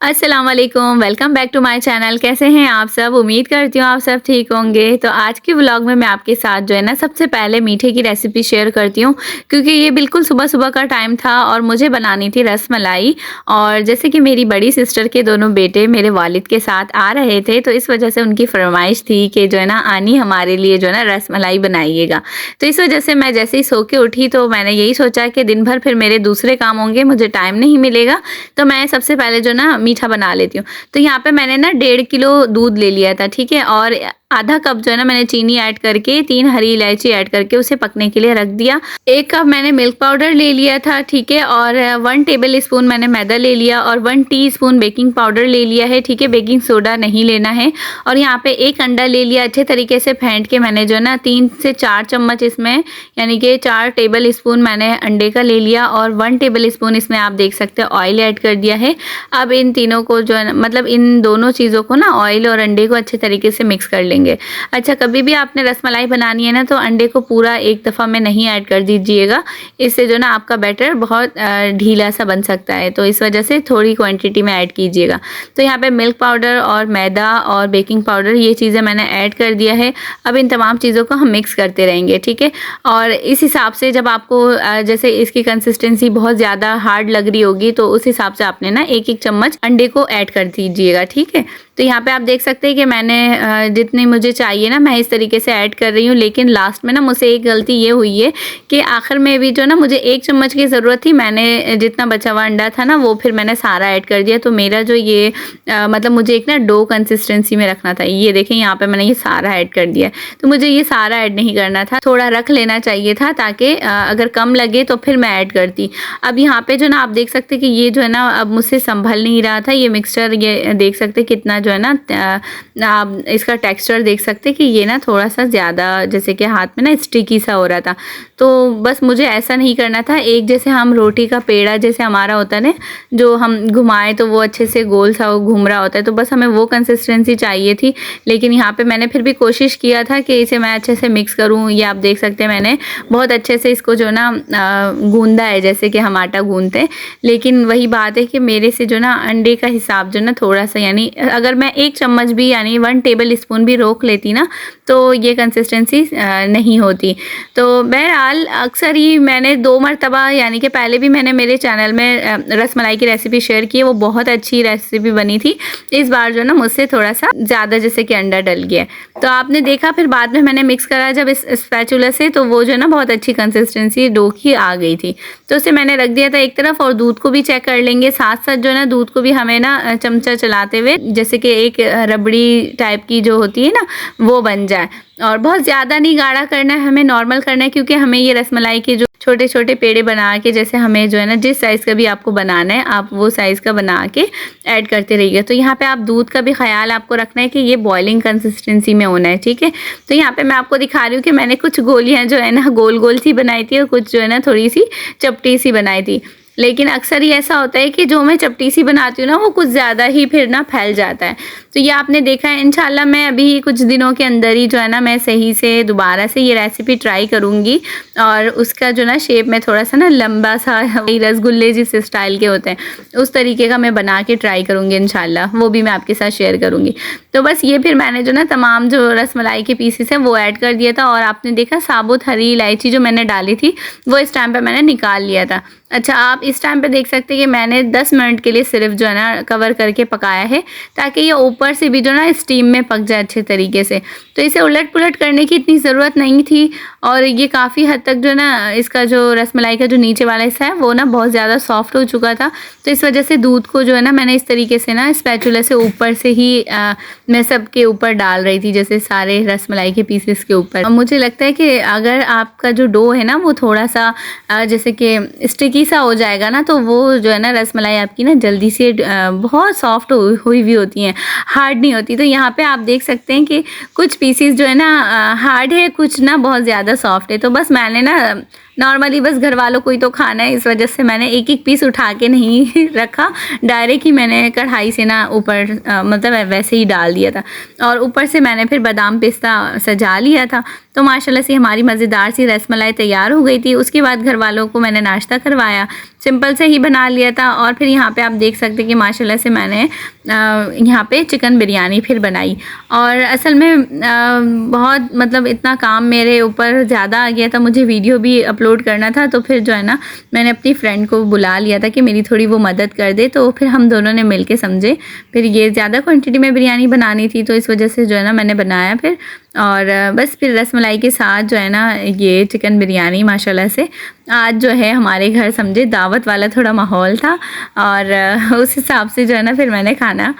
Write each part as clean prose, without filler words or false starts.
अस्सलाम वालेकुम, welcome back to my channel. कैसे हैं आप सब? उम्मीद करती हूँ आप सब ठीक होंगे। तो आज के व्लॉग में मैं आपके साथ जो है ना सबसे पहले मीठे की रेसिपी शेयर करती हूँ, क्योंकि ये बिल्कुल सुबह-सुबह का टाइम था और मुझे बनानी थी रसमलाई। और जैसे कि मेरी बड़ी सिस्टर के दोनों बेटे मेरे वालिद के साथ आ रहे थे, तो इस वजह से उनकी फरमाइश थी कि जो है ना आनी हमारे लिए जो है ना रसमलाई बनाइएगा। तो इस वजह से मैं जैसे ही सो के उठी तो मैंने यही सोचा कि दिन भर फिर मेरे दूसरे काम होंगे, मुझे टाइम नहीं मिलेगा, तो मैं सबसे पहले जो ना मीठा बना लेती हूँ। तो यहाँ पे मैंने ना 1.5 किलो दूध ले लिया था, ठीक है? और आधा कप जो है ना मैंने चीनी ऐड करके 3 हरी इलायची ऐड करके उसे पकने के लिए रख दिया। 1 कप मैंने मिल्क पाउडर ले लिया था, ठीक है? और 1 टेबल स्पून मैंने मैदा ले लिया और 1 टीस्पून बेकिंग पाउडर ले लिया है, ठीक है? बेकिंग सोडा नहीं लेना है। और यहाँ पे 1 अंडा ले लिया, अच्छे तरीके से फेंट के मैंने जो है ना 3 से 4 चम्मच इसमें, यानी कि 4 टेबल स्पून मैंने अंडे का ले लिया और 1 टेबल स्पून इसमें आप देख सकते हैं ऑयल ऐड कर दिया है। अब इन तीनों को जो है ना, मतलब इन दोनों चीज़ों को ना, ऑयल और अंडे को अच्छे तरीके से मिक्स कर लेंगे। अच्छा, कभी भी आपने रसमलाई बनानी है ना तो अंडे को पूरा एक दफ़ा में नहीं ऐड कर दीजिएगा, इससे जो ना आपका बैटर बहुत ढीला सा बन सकता है। तो इस वजह से थोड़ी क्वांटिटी में ऐड कीजिएगा। तो यहाँ पे मिल्क पाउडर और मैदा और बेकिंग पाउडर ये चीज़ें मैंने ऐड कर दिया है। अब इन तमाम चीज़ों को हम मिक्स करते रहेंगे, ठीक है? और इस हिसाब से जब आपको जैसे इसकी कंसिस्टेंसी बहुत ज़्यादा हार्ड लग रही होगी तो उस हिसाब से आपने ना 1-1 चम्मच अंडे को ऐड कर दीजिएगा, ठीक है? तो यहाँ पे आप देख सकते हैं कि मैंने जितनी मुझे चाहिए ना मैं इस तरीके से ऐड कर रही हूँ, लेकिन लास्ट में ना मुझसे एक गलती ये हुई है कि आखिर में भी जो ना मुझे 1 चम्मच की ज़रूरत थी, मैंने जितना बचा हुआ अंडा था ना वो फिर मैंने सारा ऐड कर दिया। तो मेरा जो ये मतलब मुझे एक ना डो कंसिस्टेंसी में रखना था। ये देखें, यहाँ पे मैंने ये सारा ऐड कर दिया। तो मुझे ये सारा ऐड नहीं करना था, थोड़ा रख लेना चाहिए था ताकि अगर कम लगे तो फिर मैं ऐड करती। अब यहाँ पे जो ना आप देख सकते हैं कि ये जो है ना अब मुझसे संभल नहीं रहा था ये मिक्सचर। ये देख सकते कितना जो है ना आप इसका टेक्सचर देख सकते हैं कि ये ना थोड़ा सा ज़्यादा जैसे कि हाथ में ना स्टिकी सा हो रहा था। तो बस मुझे ऐसा नहीं करना था। एक जैसे हम रोटी का पेड़ा जैसे हमारा होता है ना, जो हम घुमाएं तो वो अच्छे से गोल सा घूम रहा होता है, तो बस हमें वो कंसिस्टेंसी चाहिए थी। लेकिन यहाँ पे मैंने फिर भी कोशिश किया था कि इसे मैं अच्छे से मिक्स करूँ। ये आप देख सकते हैं मैंने बहुत अच्छे से इसको जो ना गूंदा है जैसे कि हम आटा गूंदते हैं। लेकिन वही बात है कि मेरे से जो ना अंडे का हिसाब जो ना थोड़ा सा, यानी अगर मैं 1 चम्मच भी यानी 1 टेबल स्पून भी रोक लेती ना तो ये कंसिस्टेंसी नहीं होती। तो बहरहाल अक्सर ही मैंने 2 मरतबा, यानी कि पहले भी मैंने मेरे चैनल में रसमलाई की रेसिपी शेयर की है, वो बहुत अच्छी रेसिपी बनी थी। इस बार जो ना मुझसे थोड़ा सा ज़्यादा जैसे कि अंडा डल गया। तो आपने देखा फिर बाद में मैंने मिक्स करा जब इस स्पैचुला से, तो वो जो है ना बहुत अच्छी कंसिस्टेंसी डो की आ गई थी। तो उसे मैंने रख दिया था एक तरफ और दूध को भी चेक कर लेंगे साथ साथ। जो है ना दूध को भी हमें ना चमचा चलाते हुए जैसे कि एक रबड़ी टाइप की जो होती है ना वो बन जाए। और बहुत ज़्यादा नहीं गाढ़ा करना है, हमें नॉर्मल करना है, क्योंकि हमें ये रसमलाई के जो छोटे छोटे पेड़े बना के जैसे हमें जो है ना जिस साइज़ का भी आपको बनाना है आप वो साइज़ का बना के ऐड करते रहिए। तो यहाँ पे आप दूध का भी ख्याल आपको रखना है कि ये बॉइलिंग कंसिस्टेंसी में होना है, ठीक है? तो यहाँ पे मैं आपको दिखा रही हूँ कि मैंने कुछ गोलियाँ जो है ना गोल गोल सी बनाई थी और कुछ जो है ना थोड़ी सी चपटी सी बनाई थी। लेकिन अक्सर ही ऐसा होता है कि जो मैं चपटी सी बनाती हूँ ना वो कुछ ज़्यादा ही फिर ना फैल जाता है। तो ये आपने देखा है। इंशाल्लाह मैं अभी कुछ दिनों के अंदर ही जो है ना मैं सही से दोबारा से ये रेसिपी ट्राई करूँगी और उसका जो ना शेप में थोड़ा सा ना लंबा सा रसगुल्ले जिस स्टाइल के होते हैं उस तरीके का मैं बना के ट्राई करूँगी इंशाल्लाह, वो भी मैं आपके साथ शेयर करूँगी। तो बस ये फिर मैंने जो ना तमाम जो रसमलाई के पीसेस हैं वो ऐड कर दिया था और आपने देखा साबुत हरी इलायची जो मैंने डाली थी वो इस टाइम पे मैंने निकाल लिया था। अच्छा, आप इस टाइम पे देख सकते हैं कि मैंने 10 मिनट के लिए सिर्फ जो है ना कवर करके पकाया है ताकि ये ऊपर से भी जो ना स्टीम में पक जाए अच्छे तरीके से। तो इसे उलट पुलट करने की इतनी ज़रूरत नहीं थी और ये काफ़ी हद तक जो ना इसका जो रसमलाई का जो नीचे वाला हिस्सा है वो ना बहुत ज़्यादा सॉफ्ट हो चुका था। तो इस वजह से दूध को जो है ना मैंने इस तरीके से ना स्पैचुला से ऊपर से ही मैं सब के ऊपर डाल रही थी, जैसे सारे रसमलाई के पीसेस के ऊपर। मुझे लगता है कि अगर आपका जो डो है ना वो थोड़ा सा जैसे कि स्टिकी सा हो जाएगा ना तो वो जो है ना रसमलाई आपकी ना जल्दी से बहुत सॉफ्ट हुई भी होती हैं, हार्ड नहीं होती। तो यहाँ पे आप देख सकते हैं कि कुछ पीसेस जो है ना हार्ड है, कुछ ना बहुत ज़्यादा सॉफ्ट है। तो बस मैंने ना नॉर्मली बस घर वालों को ही तो खाना है, इस वजह से मैंने एक एक पीस उठा के नहीं रखा, डायरेक्ट ही मैंने कढ़ाई से ना ऊपर मतलब वैसे ही डाल दिया था। और ऊपर से मैंने फिर बादाम पिस्ता सजा लिया था। तो माशाल्लाह से हमारी मज़ेदार सी रसमलाई तैयार हो गई थी। उसके बाद घर वालों को मैंने नाश्ता करवाया, सिंपल से ही बना लिया था। और फिर यहाँ पे आप देख सकते हैं कि माशाल्लाह से मैंने यहाँ पे चिकन बिरयानी फिर बनाई। और असल में बहुत मतलब इतना काम मेरे ऊपर ज़्यादा आ गया था, मुझे वीडियो भी अपलोड करना था। तो फिर जो है ना मैंने अपनी फ्रेंड को बुला लिया था कि मेरी थोड़ी वो मदद कर दे। तो फिर हम दोनों ने मिल के समझे, फिर ये ज़्यादा क्वान्टिटी में बिरयानी बनानी थी तो इस वजह से जो है ना मैंने बनाया फिर। और बस फिर रसमलाई के साथ जो है ना ये चिकन बिरयानी माशाल्लाह से आज जो है हमारे घर समझे दावत वाला थोड़ा माहौल था। और उस हिसाब से जो है ना फिर मैंने खाना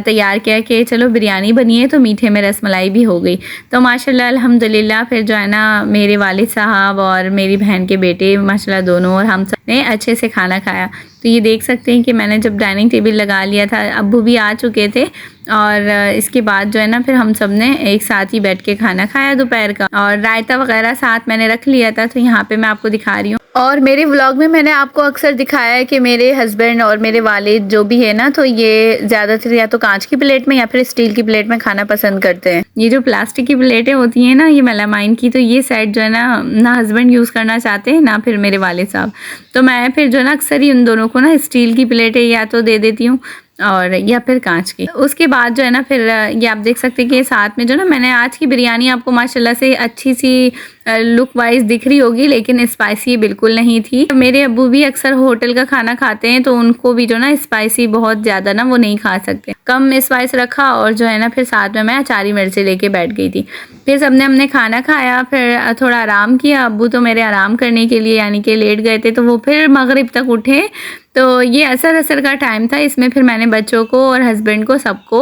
तैयार किया कि चलो बिरयानी बनी है तो मीठे में रसमलाई भी हो गई। तो माशाल्लाह अल्हम्दुलिल्लाह फिर जो है ना मेरे वालिद साहब और मेरी बहन के बेटे माशाल्लाह दोनों और हम सब ने अच्छे से खाना खाया। तो ये देख सकते हैं कि मैंने जब डाइनिंग टेबल लगा लिया था, अब्बू भी आ चुके थे। और इसके बाद जो है ना फिर हम सब ने एक साथ ही बैठ के खाना खाया दोपहर का। और रायता वगैरह साथ मैंने रख लिया था, तो यहाँ पे मैं आपको दिखा रही हूँ। और मेरे व्लॉग में मैंने आपको अक्सर दिखाया है कि मेरे हस्बैंड और मेरे वालिद जो भी है ना, तो ये ज़्यादातर या तो कांच की प्लेट में या फिर स्टील की प्लेट में खाना पसंद करते हैं। ये जो प्लास्टिक की प्लेटें होती हैं ना, ये मेलामाइन की, तो ये सेट जो है ना हस्बैंड यूज़ करना चाहते हैं ना फिर मेरे वालिद साहब। तो मैं फिर जो है ना अक्सर ही उन दोनों को ना स्टील की प्लेटें या तो दे देती हूँ और या फिर कांच की। उसके बाद जो है ना फिर ये आप देख सकते हैं कि साथ में जो ना मैंने आज की बिरयानी आपको माशाल्लाह से अच्छी सी लुक वाइज दिख रही होगी, लेकिन स्पाइसी बिल्कुल नहीं थी। मेरे अब्बू भी अक्सर होटल का खाना खाते हैं तो उनको भी जो ना स्पाइसी बहुत ज़्यादा ना वो नहीं खा सकते, कम स्पाइस रखा। और जो है ना फिर साथ में मैं अचारी मिर्ची लेके बैठ गई थी। फिर सबने हमने खाना खाया, फिर थोड़ा आराम किया। अब्बू तो मेरे आराम करने के लिए यानी कि लेट गए थे, तो वो फिर मगरिब तक उठे। तो ये असर का टाइम था, इसमें फिर मैंने बच्चों को और हस्बैंड को सबको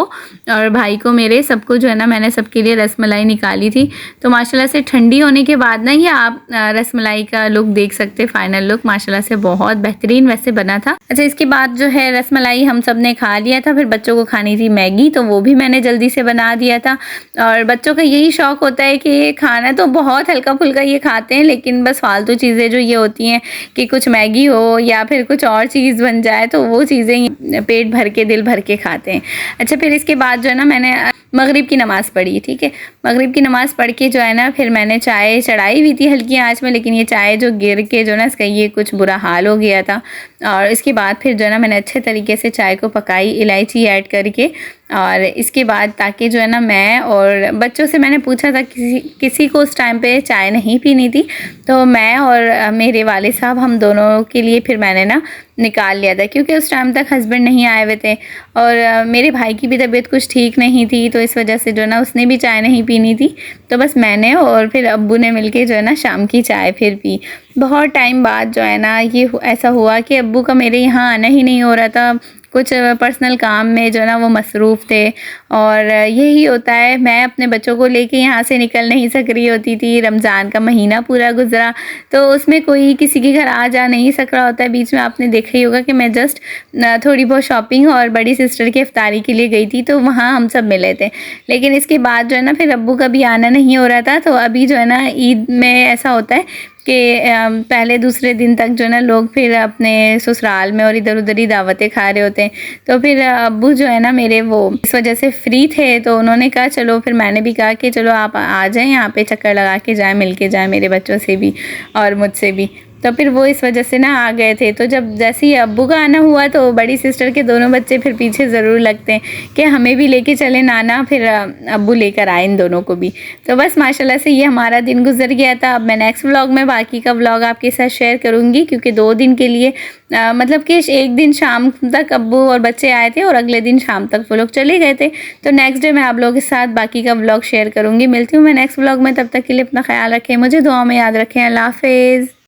और भाई को मेरे सबको जो है ना मैंने सबके लिए रसमलाई निकाली थी। तो माशाल्लाह से ठंडी होने के बाद ना ये आप रसमलाई का लुक देख सकते, फाइनल लुक माशाल्लाह से बहुत बेहतरीन वैसे बना था। अच्छा, इसके बाद जो है रसमलाई हम सब ने खा लिया था। फिर बच्चों को खानी थी मैगी, तो वो भी मैंने जल्दी से बना दिया था। और बच्चों का यही शौक़ होता है कि खाना तो बहुत हल्का फुल्का ये खाते हैं, लेकिन बस फालतू चीज़ें जो ये होती हैं कि कुछ मैगी हो या फिर कुछ और चीज़ बन जाए तो वो चीज़ें पेट भर के दिल भर के खाते हैं। अच्छा, फिर इसके बाद जो है ना मैंने मगरिब की नमाज़ पढ़ी। ठीक है, मगरिब की नमाज़ पढ़ के जो है ना फिर मैंने चाय चढ़ाई हुई थी हल्की आंच में, लेकिन ये चाय जो गिर के जो ना इसका ये कुछ बुरा हाल हो गया था। और इसके बाद फिर जो है ना मैंने अच्छे तरीके से चाय को पकाई इलायची ऐड करके। और इसके बाद ताकि जो है ना मैं और बच्चों से मैंने पूछा था किसी को उस टाइम पे चाय नहीं पीनी थी, तो मैं और मेरे वाले साहब हम दोनों के लिए फिर मैंने ना निकाल लिया था, क्योंकि उस टाइम तक हस्बैंड नहीं आए हुए थे। और मेरे भाई की भी तबीयत कुछ ठीक नहीं थी, तो इस वजह से जो ना उसने भी चाय नहीं पीनी थी। तो बस मैंने और फिर अब्बू ने मिलके जो है ना शाम की चाय फिर पी। बहुत टाइम बाद जो है ना ये ऐसा हुआ कि अब्बू का मेरे यहाँ आना ही नहीं हो रहा था, कुछ पर्सनल काम में जो ना वो मसरूफ़ थे। और यही होता है, मैं अपने बच्चों को लेके यहाँ से निकल नहीं सक रही होती थी। रमज़ान का महीना पूरा गुजरा, तो उसमें कोई किसी के घर आ जा नहीं सक रहा होता है। बीच में आपने देखा ही होगा कि मैं जस्ट थोड़ी बहुत शॉपिंग और बड़ी सिस्टर की इफ्तारी के लिए गई थी, तो वहाँ हम सब मिले थे। लेकिन इसके बाद जो है ना फिर अब्बू का भी आना नहीं हो रहा था। तो अभी जो है ना ईद में ऐसा होता है कि पहले दूसरे दिन तक जो है ना लोग फिर अपने ससुराल में और इधर उधर ही दावतें खा रहे होते हैं। तो फिर अब्बू जो है ना मेरे वो इस वजह से फ्री थे, तो उन्होंने कहा चलो, फिर मैंने भी कहा कि चलो आप आ जाएं यहाँ पे, चक्कर लगा के जाएं, मिल के जाएं मेरे बच्चों से भी और मुझसे भी। तो फिर वो इस वजह से ना आ गए थे। तो जब जैसे ही अब्बू का आना हुआ तो बड़ी सिस्टर के दोनों बच्चे फिर पीछे ज़रूर लगते हैं कि हमें भी लेके चले नाना, फिर अब्बू लेकर आए इन दोनों को भी। तो बस माशाल्लाह से ये हमारा दिन गुजर गया था। अब मैं नेक्स्ट व्लॉग में बाकी का व्लॉग आपके साथ शेयर करूँगी, क्योंकि 2 दिन के लिए मतलब कि एक दिन शाम तक अब्बू और बच्चे आए थे और अगले दिन शाम तक वो लोग चले गए थे। तो नेक्स्ट डे मैं आप लोगों के साथ बाकी का व्लॉग शेयर करूँगी। मिलती हूँ मैं नेक्स्ट व्लॉग में, तब तक के लिए अपना ख्याल रखें, मुझे दुआ में याद रखें। अल्लाह हाफिज़।